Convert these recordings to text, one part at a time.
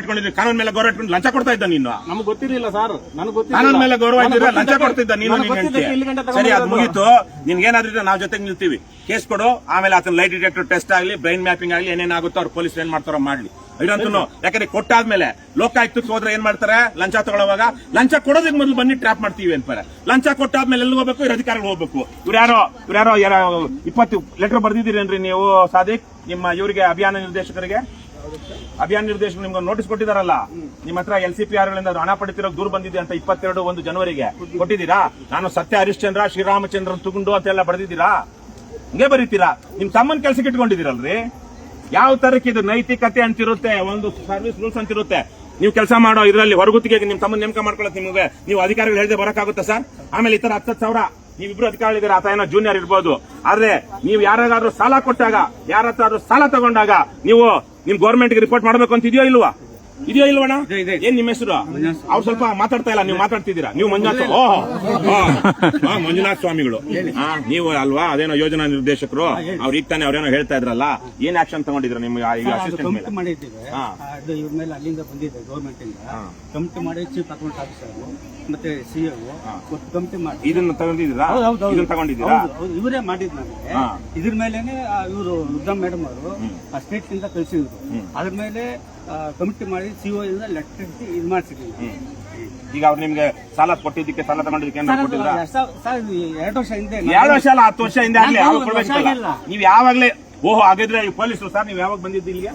ಇಟ್ಕೊಂಡಿದ್ರಿ, ಕಾನೂನು ಮೇಲೆ ಗೌರವ ಇಟ್ಕೊಂಡು ಲಂಚ ಕೊಡ್ತಾ ಇದ್ದ ನೀನು. ನಮ್ಗೆ ಗೊತ್ತಿರಲಿಲ್ಲ ಸರ್, ನನಗೆ ಗೊತ್ತಿಲ್ಲ. ಕಾನೂನು ಮೇಲೆ ಗೌರವ ಇದ್ದಿರ ಲಂಚ ಕೊಡ್ತಿದ್ದ ನೀನು. ಸರಿ, ಅದು ಮುಗೀತು. ನಿನ್ಗೇನಾದ್ರೂ ನಾವು ಜೊತೆಗೆ ನಿಲ್ತೀವಿ, ಕೇಸ್ ಕೊಡು. ಆಮೇಲೆ ಆತನ ಲೈಟ್ ಡಿಟೆಕ್ಟರ್ ಟೆಸ್ಟ್ ಆಗಲಿ, ಬ್ರೈನ್ ಮ್ಯಾಪಿಂಗ್ ಆಗಲಿ, ಏನೇನಾಗುತ್ತೋ ಅವ್ರು ಪೊಲೀಸ್ ಏನ್ ಮಾಡ್ತಾರೋ ಮಾಡ್ಲಿ. ಇದಂತೂ ಯಾಕಂದ್ರೆ ಕೊಟ್ಟಾದ್ಮೇಲೆ ಲೋಕಾಯುಕ್ತಕ್ಕೆ ಹೋದ್ರೆ ಏನ್ ಮಾಡ್ತಾರೆ, ಲಂಚ ತಗೊಳ್ಳುವಾಗ ಲಂಚ ಕೊಡೋದಕ್ಕೆ ಮೊದಲು ಬನ್ನಿ ಟ್ರ್ಯಾಪ್ ಮಾಡ್ತೀವಿ ಅಂತಾರೆ. ಲಂಚ ಕೊಟ್ಟಾದ್ಮೇಲೆ ಎಲ್ಲಿ ಹೋಗ್ಬೇಕು, ಇವ್ರ ಅಧಿಕಾರಿಗಳು ಹೋಗ್ಬೇಕು. ಇವ್ರ್ಯಾರೋ 20 ಲೆಟರ್ ಬರ್ದಿದ್ದೀರೇನ್ರಿ ನೀವು ಸಾದಿಕ್, ನಿಮ್ಮ ಇವರಿಗೆ ಅಭಿಯಾನ ನಿರ್ದೇಶಕರಿಗೆ? ಅಭಿಯಾನ ನಿರ್ದೇಶಕರು ನಿಮ್ಗೆ ನೋಟಿಸ್ ಕೊಟ್ಟಿದಾರಲ್ಲ, ನಿಮ್ಮ ಹತ್ರ LCPR ಗಳಿಂದ ಹಣ ಪಡಿತಿರೋ ದೂರ ಬಂದಿದೆ ಅಂತ 22 ಜನವರಿಗೆ ಕೊಟ್ಟಿದ್ದೀರಾ? ನಾನು ಸತ್ಯ ಹರಿಶ್ಚಂದ್ರ ಶ್ರೀರಾಮಚಂದ್ರನ್ ತುಗುಂಡು ಅಂತೆಲ್ಲ ಬರೆದಿದ್ದೀರಾ? ಹಂಗೆ ಬರೀತೀರಾ? ನಿಮ್ ತಮ್ಮನ್ ಕೆಲ್ಸಕ್ಕೆ ಇಟ್ಕೊಂಡಿದ್ದೀರಲ್ರಿ. ಯಾವ ತರಕ್ಕೆ ಇದು ನೈತಿಕತೆ ಅಂತಿರುತ್ತೆ, ಒಂದು ಸರ್ವಿಸ್ ರೂಲ್ಸ್ ಅಂತಿರುತ್ತೆ. ನೀವು ಕೆಲಸ ಮಾಡೋ ಇದರಲ್ಲಿ ಹೊರಗುತ್ತಿಗೆ ನಿಮ್ ತಮ್ಮನ್ ನೇಮಕ ಮಾಡ್ಕೊಳ್ಳೋದು ನಿಮಗೆ ನೀವು ಅಧಿಕಾರಿಗಳು ಹೇಳಿದೆ ಬರಕಾಗುತ್ತಾ ಸರ್? ಆಮೇಲೆ ಈ ತರ 10,000 ನೀವಿಬ್ರು ಅಧಿಕಾರಿಗಳಿದ್ದೀರಾ, ಆತ ಏನೋ ಜೂನಿಯರ್ ಇರ್ಬೋದು. ಆದ್ರೆ ನೀವು ಯಾರಿಗಾದ್ರೂ ಸಾಲ ಕೊಟ್ಟಾಗ, ಯಾರ ಹತ್ರ ಸಾಲ ತಗೊಂಡಾಗ ನೀವು ನಿಮ್ ಗೌರ್ಮೆಂಟ್ಗೆ ರಿಪೋರ್ಟ್ ಮಾಡ್ಬೇಕು ಅಂತ ಇದೆಯೋ ಇಲ್ವಾ? ಏನ್ ನಿಮ್ಮ ಹೆಸರು? ಅವ್ರು ಸ್ವಲ್ಪ ಮಾತಾಡ್ತಾ ಇಲ್ಲ, ನೀವು ಮಾತಾಡ್ತಿದ್ದೀರಾ. ನೀವು ಮಂಜುನಾಥ್, ಮಂಜುನಾಥ್ ಸ್ವಾಮಿಗಳು ನೀವು ಅಲ್ವಾ? ಅದೇನೋ ಯೋಜನಾ ನಿರ್ದೇಶಕರು. ಅವ್ರು ಈಗ ತಾನೆ ಅವ್ರೇನೋ ಹೇಳ್ತಾ ಇದ್ರಲ್ಲ, ಏನ್ ಆಕ್ಷನ್ ತಗೊಂಡಿದ್ರು ನಿಮ್ಗೆ ಅಸಿಸ್ಟೆಂಟ್ ಮೇಲೆ? ಇವ್ರ ಮೇಲೆ ಅಲ್ಲಿಂದ ಬಂದಿದೆ ಗೌರ್ಮೆಂಟ್ ಇಂದ ಕಮಿಟಿ ಮಾಡಿ, ಚೀಫ್ ಅಕೌಂಟ್ ಆಫೀಸರ್ ಮತ್ತೆ CO ಕಮಿಟಿ ಮಾಡಿ ಇದನ್ನ ತಗೊಂಡಿದ್ದೀರಾ? ಇದನ್ನ ತಗೊಂಡಿದ್ದೀರಾ? ಇವರೇ ಮಾಡಿದ್ ನಮಗೆ. ಇದ್ರ ಮೇಲೆನೆ ಇವರು ರುದ್ರಾ ಮೇಡಮ್ ಅವರು ಸ್ಟೇಟ್ ನಿಂದ ಕಳಿಸಿದ್ರು. ಅದ್ರ ಮೇಲೆ ಕಮಿಟಿ ಮಾಡಿ CO ಇಂದ ಲೆಟರ್ ಇದು ಮಾಡ್ಸಿದ್ವಿ. ಈಗ ಅವ್ರು ನಿಮ್ಗೆ ಸಾಲ ಕೊಟ್ಟಿದ್ದಕ್ಕೆ, ಸಾಲ ತಗೊಂಡಿದ್ದಕ್ಕೆ ಏನಾದ್ರು ಕೊಟ್ಟಿದ್ರ? 2 ವರ್ಷ ಹಿಂದೆ. 2 ವರ್ಷ ಅಲ್ಲ, 10 ವರ್ಷ ಹಿಂದೆ ಆಗ್ಲಿ. ನೀವ್ ಯಾವಾಗ್ಲೇ ಹಾಗಿದ್ರೆ ಪೊಲೀಸರು ಸರ್, ನೀವ್ ಯಾವಾಗ ಬಂದಿದ್ದು ಇಲ್ಲಿಗೆ?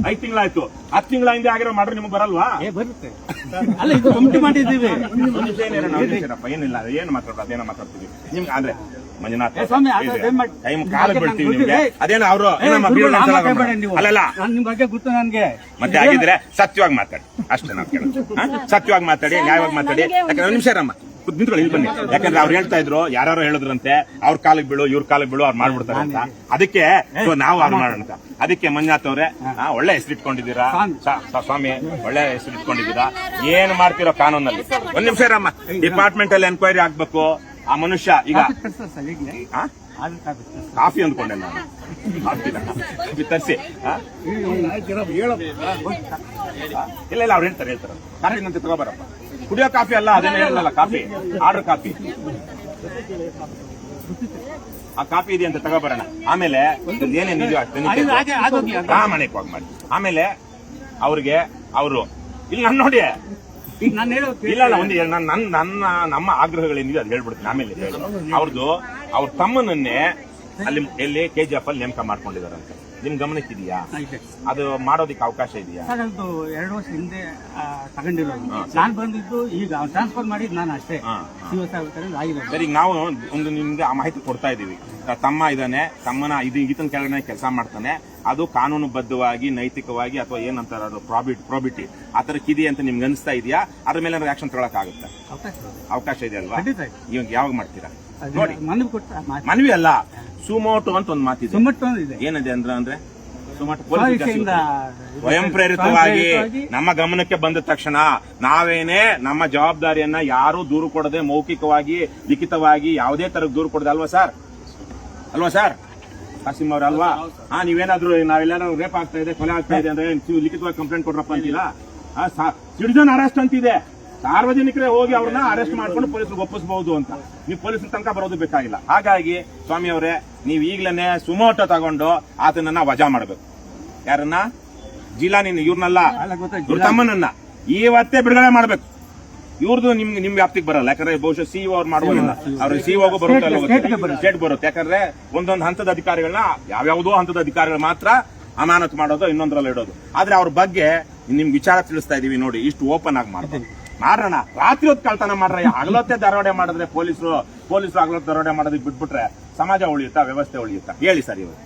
5 ತಿಂಗಳಾಯ್ತು. 10 ತಿಂಗಳ ಹಿಂದೆ ಆಗಿರೋ ಮಾಡ್ರೆ ನಿಮ್ಗೆ ಬರಲ್ವಾ? ಬರುತ್ತೆ ಅಲ್ಲ, ಇದು ಕಮಿಟಿ ಮಾಡಿದ್ದೀವಿ. ಏನಿಲ್ಲ, ಏನು ಮಾತಾಡೋದು, ಅದೇನೋ ಮಾತಾಡ್ತೀವಿ ನಿಮ್ಗೆ. ಆದ್ರೆ ಮಂಜುನಾಥ್ ಟೈಮ್ ಕಾಲ ಬಿಡ್ತೀವಿ ನಿಮ್ಗೆ. ಅದೇನೋ ಅವರು ಅಲ್ಲಲ್ಲ, ನಿಮ್ ಬಗ್ಗೆ ಗೊತ್ತು ನನ್ಗೆ. ಮತ್ತೆ ಆಗಿದ್ರೆ ಸತ್ಯವಾಗಿ ಮಾತಾಡಿ ಅಷ್ಟೇ. ನಾವು ಕೇಳೋದು ಸತ್ಯವಾಗಿ ಮಾತಾಡಿ, ನ್ಯಾಯವಾಗಿ ಮಾತಾಡಿ. ಯಾಕಂದ್ರೆ ನಿಮಿಷ ರಮ್ಮ ನಿಂತ್ಕೊಳ್ಳಿ, ಇಲ್ಲಿ ಬನ್ನಿ. ಯಾಕಂದ್ರೆ ಅವ್ರು ಹೇಳ್ತಾ ಇದ್ರು, ಯಾರು ಹೇಳಿದ್ರಂತೆ ಅವ್ರ ಕಾಲಿಗೆ ಬೀಳು, ಇವ್ರ ಕಾಲಿಗೆ ಬೀಳು, ಅವ್ರು ಮಾಡ್ಬಿಡ್ತಾರೆ ಅಂತ. ಅದಕ್ಕೆ ನಾವು ಅವ್ರು ಮಾಡೋಣ. ಅದಕ್ಕೆ ಮಂಜುನಾಥ್ ಅವ್ರೆ, ಒಳ್ಳೆ ಹೆಸರು ಇಟ್ಕೊಂಡಿದ್ದೀರಾ ಸ್ವಾಮಿ, ಒಳ್ಳೆ ಹೆಸರು ಇಟ್ಕೊಂಡಿದ್ದೀರಾ. ಏನ್ ಮಾಡ್ತಿರೋ ಕಾನೂನಲ್ಲಿ? ಒಂದ್ ನಿಮಿಷ ರಮ್ಮ, ಡಿಪಾರ್ಟ್ಮೆಂಟ್ ಅಲ್ಲಿ ಎನ್ಕ್ವೈರಿ ಆಗ್ಬೇಕು. ಆ ಮನುಷ್ಯ ಈಗ ಕಾಫಿ ಅಂದ್ಕೊಂಡೆ ನಾನು, ಕಾಫಿ ತರಿಸಿ. ಇಲ್ಲ ಅವ್ರು ಹೇಳ್ತಾರೆ ಕಾಫಿ ನಂತೆ ತಗೋಬರಪ್ಪ. ಕುಡಿಯೋ ಕಾಫಿ ಅಲ್ಲ, ಅದೇನು ಹೇಳಲ್ಲ, ಕಾಫಿ ಆರ್ಡರ್ ಕಾಫಿ. ಆ ಕಾಫಿ ಇದೆ ಅಂತ ತಗೋಬರೋಣ. ಆಮೇಲೆ ಏನೇನಿದೆಯೋ ಪ್ರಾಮಾಣಿಕವಾಗಿ ಮಾಡಿ. ಆಮೇಲೆ ಅವ್ರಿಗೆ ಅವರು ಇಲ್ಲಿ ನಾನು ನೋಡಿ ಇಲ್ಲ ಒಂದು ನಮ್ಮ ಆಗ್ರಹಗಳೇನಿದೆ ಅದು ಹೇಳ್ಬಿಡ್ತೀನಿ. ಆಮೇಲೆ ಅವ್ರದ್ದು ಅವ್ರ ತಮ್ಮನನ್ನೇ ಅಲ್ಲಿ ಎಲ್ಲಿ KGF ಅಲ್ಲಿ ನೇಮಕ ಮಾಡ್ಕೊಂಡಿದಾರಂತೆ. ನಿಮ್ ಗಮನಕ್ಕಿದೆಯಾ? ಅದು ಮಾಡೋದಕ್ಕೆ ಅವಕಾಶ ಇದೆಯಾ? 2 ವರ್ಷ ಹಿಂದೆ ತಗೊಂಡಿರೋದು. ನಾನು ಬಂದಿದ್ದು ಈಗ ಟ್ರಾನ್ಸ್ಫರ್ ಮಾಡಿದ್ ನಾನು ಅಷ್ಟೇ. ಸರಿ, ನಾವು ಒಂದು ನಿಮ್ಗೆ ಆ ಮಾಹಿತಿ ಕೊಡ್ತಾ ಇದೀವಿ. ತಮ್ಮ ಇದಾನೆ, ತಮ್ಮನ ಈತನ ಕೆಳಗಡೆ ಕೆಲಸ ಮಾಡ್ತಾನೆ. ಅದು ಕಾನೂನುಬದ್ಧವಾಗಿ, ನೈತಿಕವಾಗಿ, ಅಥವಾ ಏನಂತಾರ ಅದು ಪ್ರಾಬಿಟಿ ಆ ತರಕ್ಕಿದೆ ಅಂತ ನಿಮ್ಗೆ ಅನಿಸ್ತಾ ಇದೆಯಾ? ಅದ್ರ ಮೇಲೆ ಆಕ್ಷನ್ ತಗೊಳಕ್ ಆಗುತ್ತೆ? ಅವಕಾಶ ಇದೆ ಅಲ್ವಾ? ಇವಾಗ ಯಾವಾಗ ಮಾಡ್ತೀರಾ ನೋಡಿ? ಮನವಿ ಅಲ್ಲ, ಸುಮೋಟೋ ಅಂತ ಒಂದು ಮಾತಿದೆ. ಏನಿದೆ ಅಂದ್ರೆ ಸುಮೋಟೋ ಪೊಲೀಸ್ ಸ್ವಯಂ ಪ್ರೇರಿತವಾಗಿ ನಮ್ಮ ಗಮನಕ್ಕೆ ಬಂದ ತಕ್ಷಣ ನಾವೇನೇ ನಮ್ಮ ಜವಾಬ್ದಾರಿಯನ್ನ ಯಾರು ದೂರು ಕೊಡದೆ, ಮೌಖಿಕವಾಗಿ, ಲಿಖಿತವಾಗಿ ಯಾವುದೇ ತರ ದೂರು ಕೊಡದೆ, ಅಲ್ವಾ ಸರ್ ಕಾಸಿಂ ಅವ್ರ ಅಲ್ವಾ? ನೀವೇನಾದ್ರೂ ನಾವೆಲ್ಲಾರು ರೇಪ್ ಆಗ್ತಾ ಇದೆ, ಕೊಲೆ ಆಗ್ತಾ ಇದೆ ಅಂದ್ರೆ ಲಿಖಿತವಾಗಿ ಕಂಪ್ಲೇಂಟ್ ಕೊಡ್ರಪ್ಪ ಅಂತಿಲ್ಲ. ಸಿಟಿಜನ್ ಅರೆಸ್ಟ್ ಅಂತಿದೆ. ಸಾರ್ವಜನಿಕರೇ ಹೋಗಿ ಅವ್ರನ್ನ ಅರೆಸ್ಟ್ ಮಾಡ್ಕೊಂಡು ಪೊಲೀಸರಿಗೆ ಒಪ್ಪಿಸಬಹುದು ಅಂತ. ನೀವು ಪೊಲೀಸರ ತನಕ ಬರೋದು ಬೇಕಾಗಿಲ್ಲ. ಹಾಗಾಗಿ ಸ್ವಾಮಿ ಅವರೇ, ನೀವು ಈಗ್ಲೇನೆ ಸುಮೋಟೋ ತಗೊಂಡು ಆತನನ್ನ ವಜಾ ಮಾಡ್ಬೇಕು. ಯಾರನ್ನ? ಜಿಲಾನಿ, ಇವ್ರನ್ನಲ್ಲ, ಇವ್ರ ತಮ್ಮನನ್ನ ಇವತ್ತೇ ಬಿಡುಗಡೆ ಮಾಡ್ಬೇಕು. ಇವ್ರದ್ದು ನಿಮ್ ವ್ಯಾಪ್ತಿಗೆ ಬರಲ್ಲ. ಯಾಕಂದ್ರೆ ಬಹುಶಃ CO ಅವ್ರು ಮಾಡುವುದಿಲ್ಲ. ಅವ್ರ COಗೂ ಬರುತ್ತೆ, ಸ್ಟೇಟ್ ಬರುತ್ತೆ. ಯಾಕಂದ್ರೆ ಒಂದೊಂದು ಹಂತದ ಅಧಿಕಾರಿಗಳನ್ನ, ಯಾವ್ಯಾವುದೋ ಹಂತದ ಅಧಿಕಾರಿಗಳು ಮಾತ್ರ ಅಮಾನತು ಮಾಡೋದು, ಇನ್ನೊಂದ್ರಲ್ಲಿ ಇಡೋದು. ಆದ್ರೆ ಅವ್ರ ಬಗ್ಗೆ ನಿಮ್ಗೆ ವಿಚಾರ ತಿಳಿಸ್ತಾ ಇದೀವಿ ನೋಡಿ. ಇಷ್ಟು ಓಪನ್ ಆಗಿ ಮಾಡೋಣ. ರಾತ್ರಿ ಹೊತ್ತು ಕಳ್ತನ ಮಾಡ್ರೆ, ಹಗಲೊತ್ತೆ ದರೋಡೆ ಮಾಡಿದ್ರೆ ಪೊಲೀಸರು ಹಗಲೊತ್ತು ದರೋಡೆ ಮಾಡೋದಕ್ಕೆ ಬಿಟ್ಬಿಟ್ರೆ ಸಮಾಜ ಉಳಿಯುತ್ತಾ, ವ್ಯವಸ್ಥೆ ಉಳಿಯುತ್ತಾ? ಹೇಳಿ ಸರ್ ಇವರು.